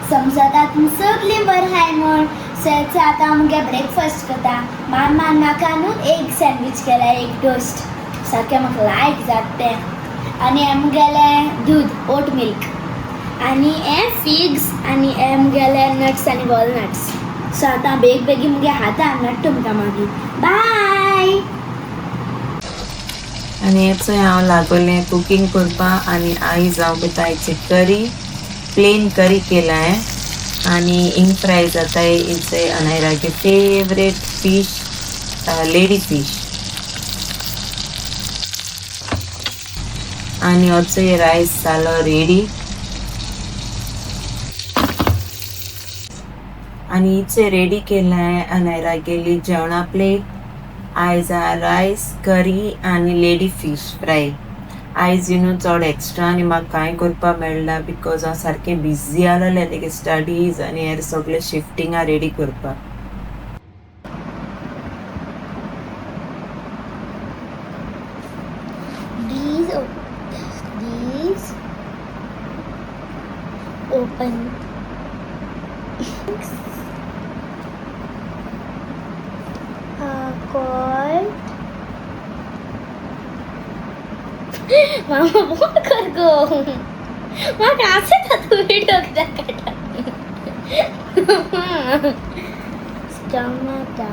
समजता तुमी सगळीं बरें हाय म्हण सो आतां मुगे ब्रेकफास्ट करता मामान म्हाका न्हू एक सँडवीच केला एक टोस्ट सारकें म्हाका लायक जाता तें आनी हें मुगेलें दूद ओट मिल्क आनी हें फिग्स आनी हें मुगेले नट्स आनी वॉलनट्स सो आतां बेगीन मुगे हातां नट तुमकां मागीर बाय. आनी हेचो हांव लागोलें कुकींग करपाक आनी आयज हांव कोतायची करी प्लेन करी केलाय आनी इंग फ्राय जाताय इचे अनायरागे फेवरेट फिश लेडी फिश आनी होचो रायस जालो रेडी आनी इचे रेडी केलाय अनायरागेली जेवणा प्लेट आयज रायस करी आनी लेडी फिश फ्राय आयज चड एक्स्ट्रा आनी म्हाका कांय करपा मेळना बिकॉज हांव सारकें बिजी आहलोलें तेगे स्टडीज आनी हेर सगळें शिफ्टिंगा रेडी करपाक. Open called Mama what कर गो मां कैसे था तू वीडियो कटा tomato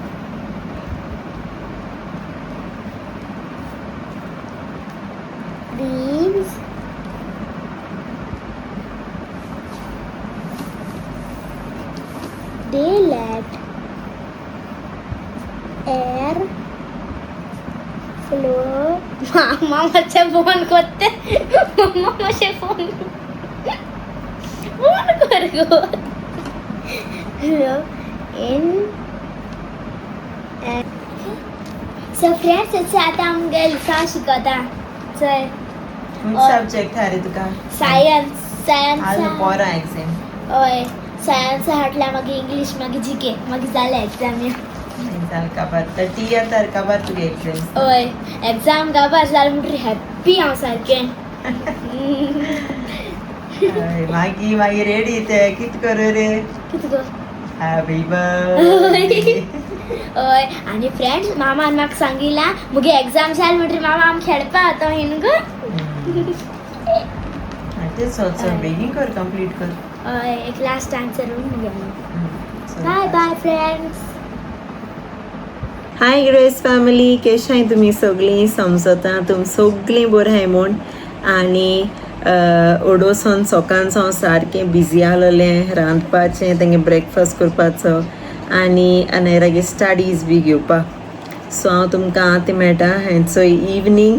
these they let air flow मामा मुझे फोन करते मामा मुझे फोन कर गो in so friends it's आता हम गए लिखा शिकता चल सब्जेक्ट हा रे तुका सायन्स आज पोरा एग्जाम ओय सायन्स हाटला मागे इंग्लिश मागे जीके मागे जाले एग्जाम काबार 30 तारखाबार तुगे एग्जाम ओय एग्जाम गाबार जाल म्हणटरी हॅप्पी हांव सारकें मागी रेडी ते कित करू रे कित गो हॅपी बर्थडे ओय आनी फ्रेंड्स मामान म्हाका सांगिला मुगे एग्जाम जाल म्हणटरी मामा आम खेळपा आता हिन गो ते सोच बेगीन कर कंप्लीट कर ओय एक लास्ट आन्सर मुगे बाय बाय फ्रेंड्स. हाय ग्रेस फॅमिली केशाय तुमी सगळीं समजता तुम सगळीं बरें हाय म्हूण आनी ओडोसन सकाळचो हांव सारकें बिजी आहलोलें रांदपाचें तेंगे ब्रेकफास्ट करपाचो आनी अनायरागे स्टडीज बी घेवपाक सो हांव तुमकां आतां मेळटा हेंचो इवनींग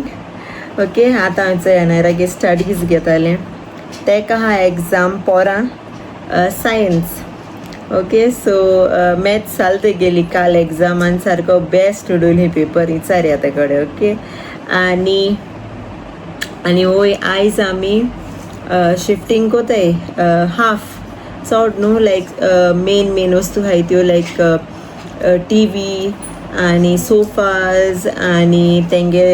ओके आतां हांवें अनायरागे स्टडीज घेतालें तेका हा एग्जाम पोरां सायन्स ओके सो मॅथ्स जाल गेली काल एग्जामान सारको बेस्ट उडोली पेपर विचारया ते कडेन ओके आनी वोय आयज आमी शिफ्टिंग कोताय हाफ चड न्हू लायक मेन वस्तू हाय त्यो लायक टी वी आनी सोफाज आनी तेंगे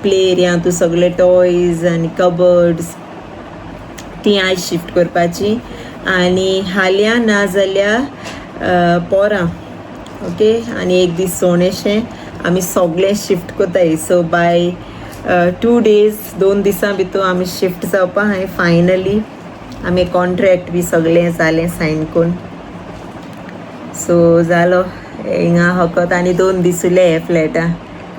प्ले एरिया तूं सगळे टॉयज आनी कबर्ड्स ती आयज शिफ्ट करपाची आनी हाल्या ना जाल्यार पोरां ओके आनी एक दीस सोणेशें आमी सगळें शिफ्ट कोताय सो बाय 2 days 2 दिसां भितर आमी शिफ्ट जावपा हाय फायनली आमी कॉन्ट्रॅक्ट बी सगळें जालें सायन कोन्न सो जालो हिंगा हकत आनी 2 दीस उरले हे फ्लॅटा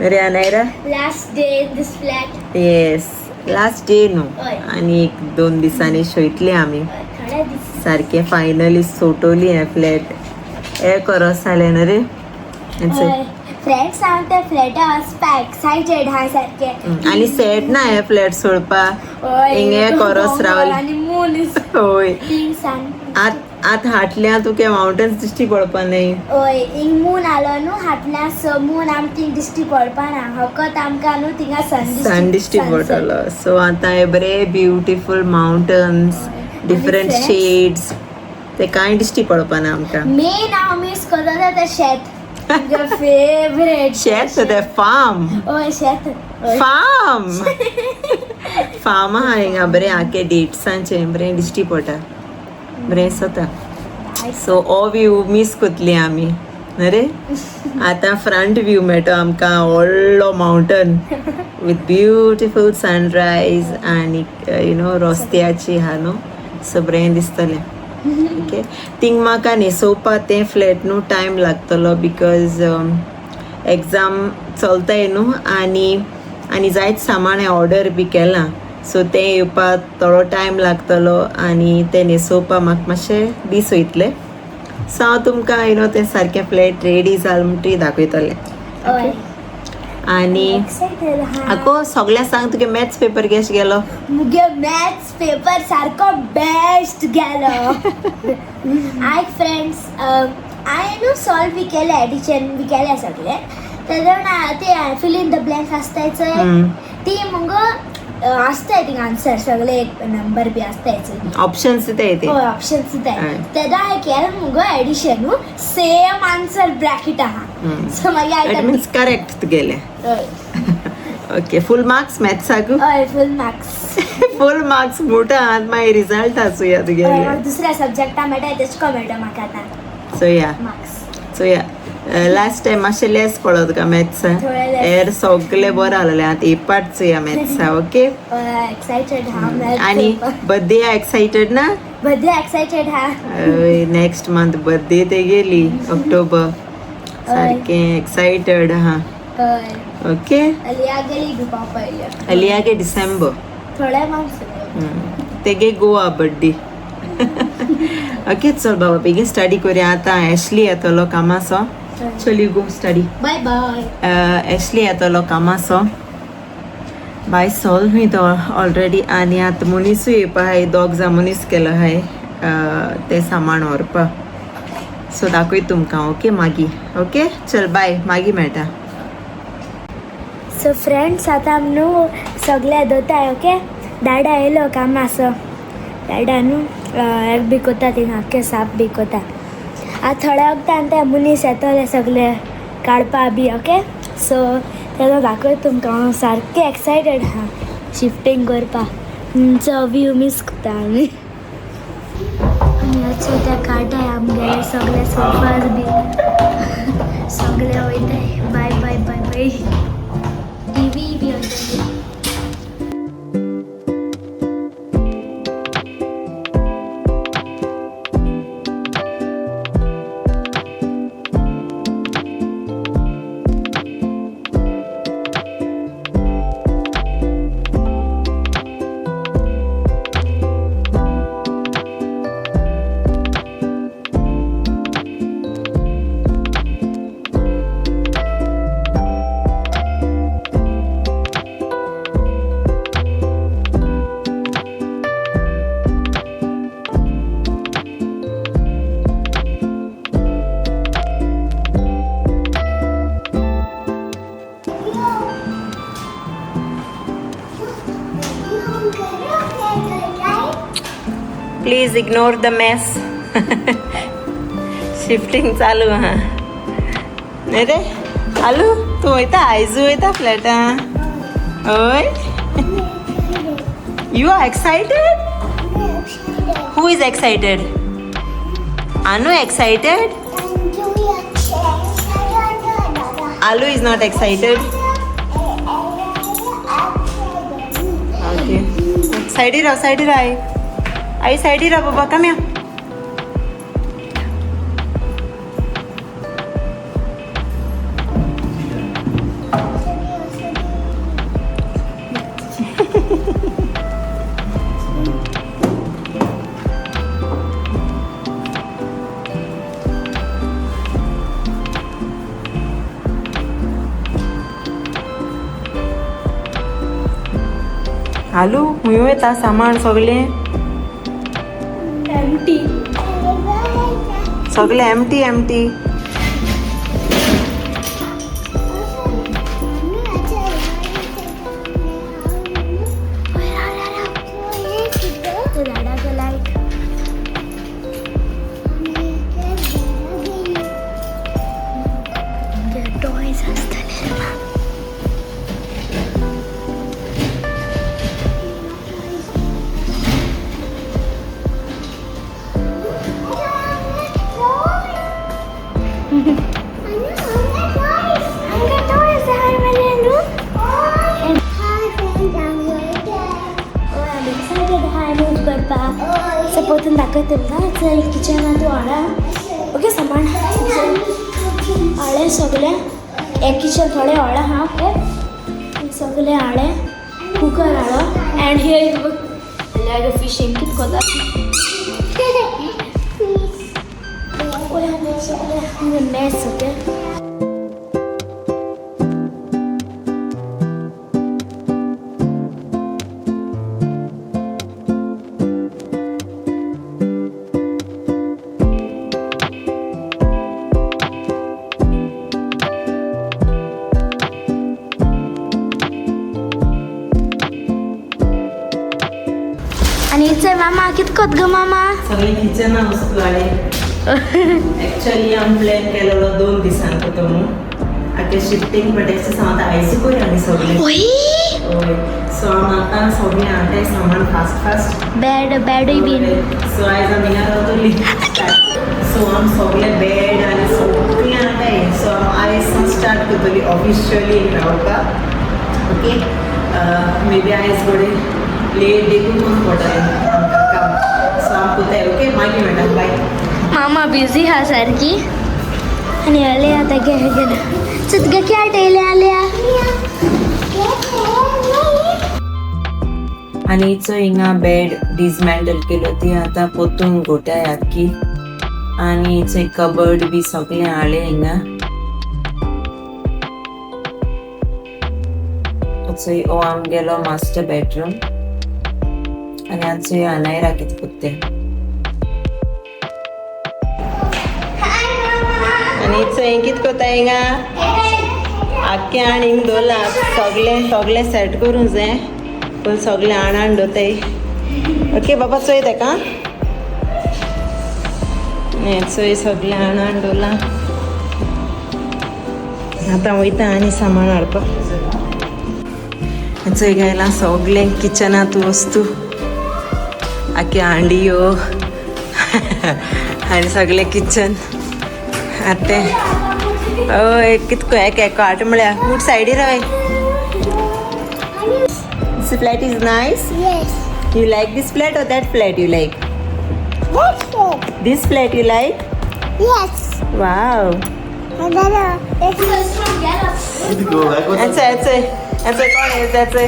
रे Anaira last day in this flat yes last day न्हू आनी एक 2 दिसांनी शोयतले आमी सारकें फायनली सोटोली हें फ्लॅट हे करस जालें न्हू रे फ्रेंड्स हांव त्या फ्लॅटा वचपा एक्सायटेड हा सारकें आनी सॅड ना हे फ्लॅट सोडपाक हिंगे करस रावल आनी मून होय सान आत हाटल्या तुके माउंटन्स दिश्टी पडपा न्ही ओय इंग मून आलो न्हू हाटल्या सो मून आम थिंग दिश्टी पडपा ना फकत आमकां न्हू थिंगा सन दिश्टी पडटलो सो आतां हे बरे ब्युटिफूल माउंटन्स डिफरंट शेड्स ते कांय दिश्टी पडपा ना आमकां मेन हांव मिस करता तें शेत फेवरेट शेत ते फार्म ओय शेत फार्म आहा हिंगा बरें आखे डेट्सांचे बरें दिश्टी पडटा बरें दिसता. सो हो व्यू मिस कोतली आमी न्हू रे. आतां फ्रंट व्यू मेळटा आमकां व्हडलो माउंटन विथ ब्युटिफूल सनरायज आनी रस्त्याची आहा न्हू. सो बरें दिसतलें. ओके थिंग म्हाका न्हेसोवपा तें फ्लॅट न्हू टायम लागतलो बिकॉज एग्जाम चलताय न्हू आनी जायत सामान हांवें ऑर्डर बी केलां. सो तें येवपाक थोडो टायम लागतलो आनी तें न्हेसोवपा म्हाका मातशें दीस वयतले. सो हांव तुमकां तें सारकें फ्लॅट रेडी जाल म्हणटी दाखयतलें. आनी आको सगळ्या सांग तुगे मॅथ्स पेपर कशें गेलो. मुगे मॅथ्स पेपर सारको बेस्ट गेलो. आयक फ्रेंड्स हांवें सॉल्व बी केलें एडिशन बी केलें सगळें. तेन्ना ते फिल इन द ब्लँक्स आसताय चोय ती मुगो आसताय थिंग आन्सर सगळे एक नंबर बी आसताय ऑप्शन्स ते ऑप्शन्स दिताय. तेन्ना हांवें केलें मुगो एडिशन सेम आन्सर ब्रॅकेट आहा. सो मागीर इट मीन्स करेक्ट तुगेलें. ओके फूल मार्क्स मॅथ्साक. हय फूल मार्क्स. फूल मार्क्स मोठा आहात मागीर रिजल्ट आसूया तुगेले. दुसऱ्या सब्जेक्टा मेळटा तेशको मेळटा म्हाका आतां. सो या लास्ट टायम मातशें लेस पडलो तुका मॅथ्स. हेर सगळें बरें आहलें. आतां ही पार्ट चोया मॅथ्सा. ओके एक्सायटेड हा. आनी बर्थडे एक्सायटेड ना. बर्थडे एक्सायटेड हा. नेक्स्ट मंथ बर्थडे ते गेली ऑक्टोबर. सारकें एक्सायटेड हा. ओके अलिया गेली ग्रुपा पयली. अलिया गे डिसेंबर थोड्या मार्क्स तेगे गोवा बर्थडे. ओके चल बाबा बेगीन स्टडी करुया. आतां ऍशली येतलो कामासो. चल you go study. Bye bye. ऍशली येतलो कामासो. बाय सॉल्व हुई तो ऑलरेडी. आनी आतां मनीसूय येवपा हाय. दोग जाण मनीस केलो हाय ते सामान व्हरपा. सो दाखय तुमकां. ओके मागीर. ओके चल बाय मागीर मेळटा. सो फ्रेंड्स आतां न्हू सगळे दोताय. ओके दाडा येयलो कामासो. दाडा न्हू हें बी कोता थिंग आख्खें साप बी कोता. आतां थोड्या वक्तान ते मनीस येतले सगळे काडपा बी. ओके सो तेन्ना दाखय तुमकां. हांव सारकें एक्सायटेड आहा शिफ्टींग करपा. तुमचो व्यू मिस कोता आमी. आनी अशें ते काडटाय आमगेले सगळे सोफाज बी सगळे वयताय. Bye bye bye bye. TV बी वयताय. Please ignore the mess. Shifting चालू हा न्ही रे. आलू तूं वयता आयज वयता फ्लॅटा. हय you are excited. Who is excited. आनू एक्सायटेड. आलू इज नॉट एक्सायटेड. ओके सायडीर राव सायडीर आई. आई सायडीर राव बाबा कम या. आलू हुंय वयता सामान सगळें एम्प्टी. सगळें एम्प्टी एम्प्टी. पोतून दाखवते तुमकां किचनात तूं हाडा ओके सामान हाडे सगळे एक किचन थोडे हाडा हा ओके सगळे हाडे कुकर हाडो अँड हियर बघ फिशिंग कित कोता सगळे मॅच ओके आणि इथे मामा कितकोत ग मामा सगळे किचन वस्तू आले ऍक्च्युअली आम्ही प्लॅन केलेलो 2 दिसांक तो आगे शिफ्टिंग पडायचं सांगता आयज पळय आनी सगळे सो आम आतां सगळे हाडटाय सामान फास्ट बॅडूय बीन सो आयज आमी हिंगा रावतली सो आम सगळे बॅड आनी सगळे हाडटाय सो आम आयज स्टार्ट करतली ऑफिशियली रावपाक ओके मे बी आयज थोडे लेट देखून पडटलें आमकां काम सो आम कोताय ओके मागीर मेळटा बाय मामा बिझी हा सारखी आणि आले आता घे चितगा क्या टेले आल्या आणि हिचो हिंगा बेड डिसमेंटल केलो ती आता पोतून घोटाय आख्खी आणि हिचो कबर्ड बी सगळे हाडले हिंगा हो आमगेलो मास्टर बेडरूम आणि आमचे अनायरा कित कुत्ते आणि हिचो कित कोता हिंगा आख्खे आण हिंग दवरला सगळे सेट करूं जाय पण सगळे आण दवरताय ओके बाबा चोय तेका चोय सगळे आण दवरला आतां वयता आनी सामान हाडपाक चोय घायला सगळे किचनात वस्तू आख्खे हांडियो आनी सगळे किचन आते हय कितको एक हाट म्हळ्यार कूट सायडीर हय This flat is nice? Yes. You like this flat or that flat you like? That's it. This flat you like? Yes. Wow. And then let's get up. That's कोण आहे त्याचे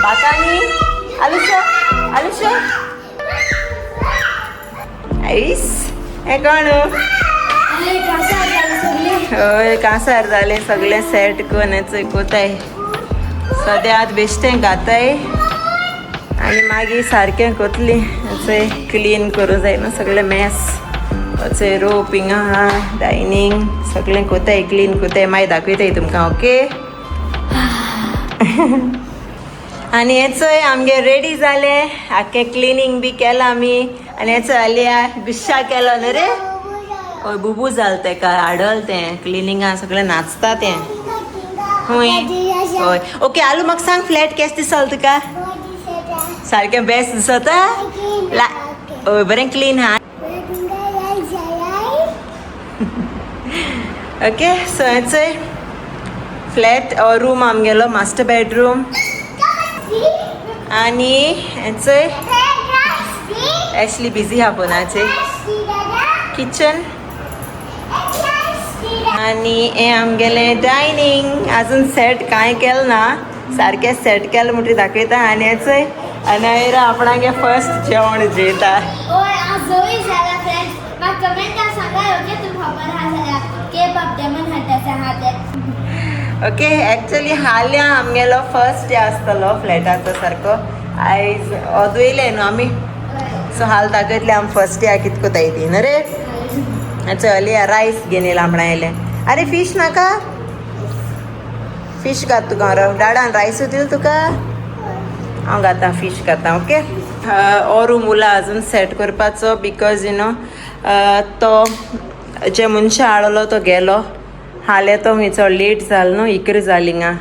बाकानी आलुशा आईस हे कोण हय कांसार जाले सगळे सेट करून हेचो कोताय सद्यात बेश्टें घाताय आनी मागीर सारकें कोतली हेचें क्लीन करूं जाय न्हू सगळें मॅस हेचें रोप हिंगा आहा डायनींग सगळें कोताय क्लीन कोताय मागीर दाखयताय तुमकां ओके आनी हेचोय आमगे रेडी जालें आख्खें क्लिनींग बी केलां आमी आनी हेचो आल्या बिश्शा केलो न्हू रे हय बुबू जाल तेका हाडल तें क्लिनिंगा सगळें नाचता तें हय हय ओके आलू म्हाका सांग फ्लॅट केस दिसता तुका सारकें बेस्ट दिसता हय बरें क्लीन हा ओके सो हेचोय फ्लॅट रूम आमगेलो मास्टर बेडरूम आनी हेचोय ऍक्चुअली बिजी हा फोनाचेर किचन आनी हे आमगेलें डायनींग आजून सेट कांय केलें ना सारकें सेट केलें म्हणटरी दाखयता आनी हेचोय अनायरा आपणागे फर्स्ट जेवण जेयता ओके एक्चुअली हाल्या आमगेलो फर्स्ट डे आसतलो फ्लॅटाचो सारको आयज ओदवयले न्हू आमी सो हाल दाखयतले आमी फर्स्ट डे कित कोताय ती न्हू रे अच्छा अलिया रायस घेवन येयला म्हणून आयलें अरे फीश नाका फीश घात तुका हांव डाडान रायसूय दिल तुका हांव घातां फीश घातां ओके हो रूम उरला अजून सेट करपाचो बिकॉज यू नो तो जे मनशा हाडलो तो गेलो हाले तो हिचो लेट जालो न्हू इकरा जाली हिंगा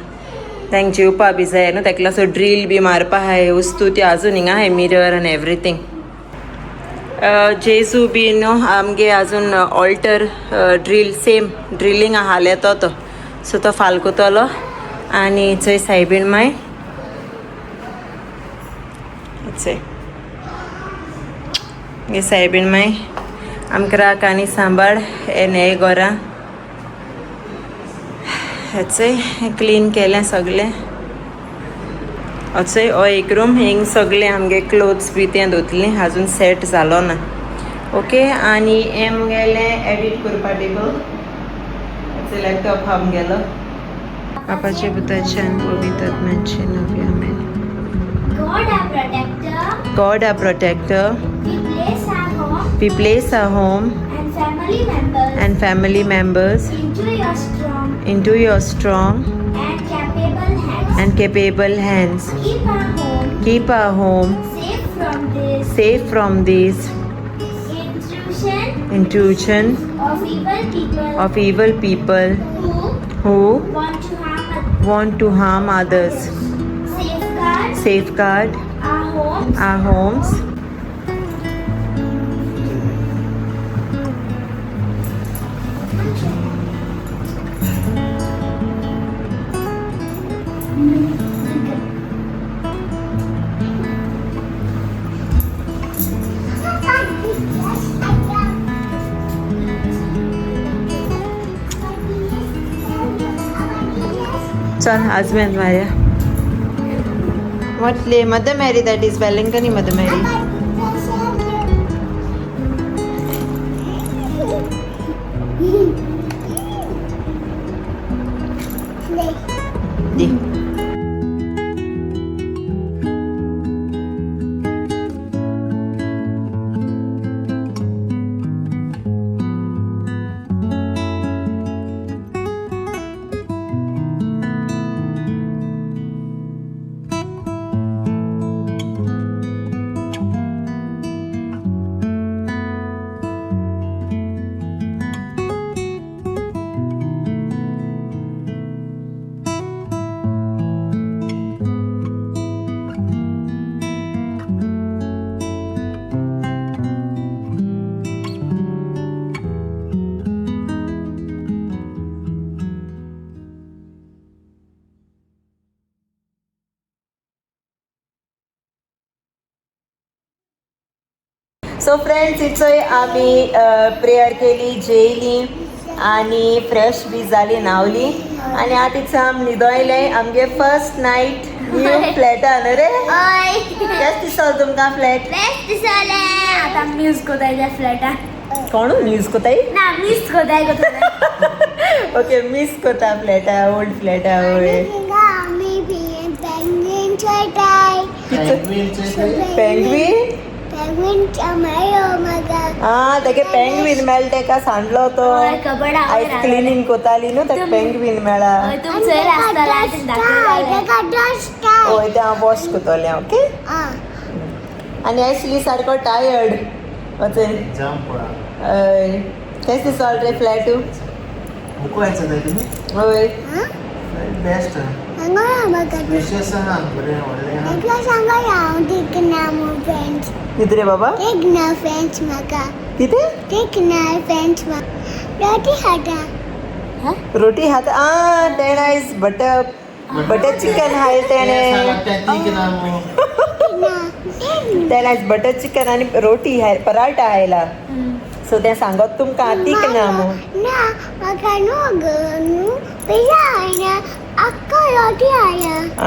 तांकां जेवपा बी जाय न्हू ताका लागून ड्रील बी मारपा हाय वस्तू त्यो आजून हिंगा हाय मिरर आनी एवरीथींग जेजू बी न्हू आमगे आजून ऑल्टर ड्रील सेम ड्रिलींग हाले तो सो तो फाल कोतलो आनी थंय सायबीण माय हे सायबीन माय आमकां राख आनी सांबाळ हे नये घरा हेचंय क्लीन केलें सगळें अचय हो एक रूम हिंग सगळे आमगे क्लोथ्स बी तें धुतलें आजून सेट जालो ना ओके आनी हें मुगेलें एडीट करपा टेबल लॅपटॉप आमगेलो बापाचे बुताच्यान पवित्रत्म्याचे नवे आमेन God our protector. We place our home and family members into your strong and capable hands. Keep our home safe from this intrusion of evil people who want to harm others. Safeguard our homes चल आजमेन माया म्हटले mother मॅरी that is Wellington mother मॅरी so friends इट्सोय आमी prayer केली जेयली आनी fresh बी जाली न्हावली आनी आतां इट्स आम न्हिदोयलें आमगे फर्स्ट नायट न्यू फ्लॅटान रे केस दिसलो तुमकां फ्लॅट बेस्ट दिसले आतां म्यूज कोताय त्या फ्लॅटान कोण न्यूज कोताय ना मिस कोताय ओके मिस कोता फ्लॅटा ओल्ड फ्लॅटा वय पेंग्वीन तेगे पेंग्वीन मेळ्ळा तेका सांडलो तो आयज क्लिनींग कोताली न्हू तेका पेंग्वीन मेळ्ळा हय तें हांव वॉश कोतोलें ओके आनी ऍक्चुली सारको टायर्ड वचय हय केस दिसलो रे फ्लॅटू हय बेस्ट कितें बाबा कितें रोटी हात तेणें आयज बटर चिकन हाय तेणें आयज बटर चिकन आनी रोटी हाय पराठा हायला सो तें सांगत तुमकां तीक ना मू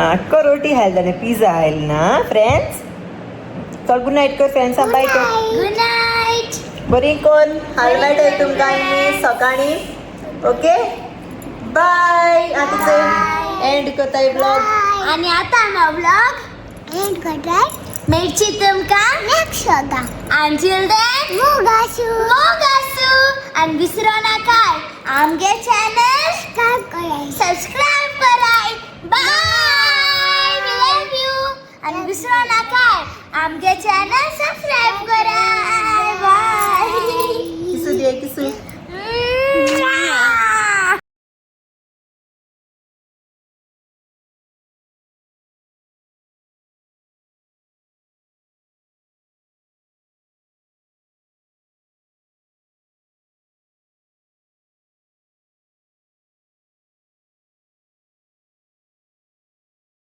अक्को रोटी हायल ताणें पिझ्झा हायल ना फ्रेंड्स चल गुड नायट कर फ्रेंड्सां बाय कर गुड नाईट बरी कोण हांव मेळटय तुमकां आनी सकाळीं ओके बाय आतां एंड कोताय ब्लॉग आणि आता आमचो ब्लॉग एंड करताय मेळची तुमकां नेक्स्ट होता अंटील देन मोगासू आणि विसरो नाकाय आमगे चॅनल सबस्क्राइब कराय बाय वी लव यू आणि विसरो नाकाय आमगे चॅनल सबस्क्राइब कराय बाय किसू दे किसू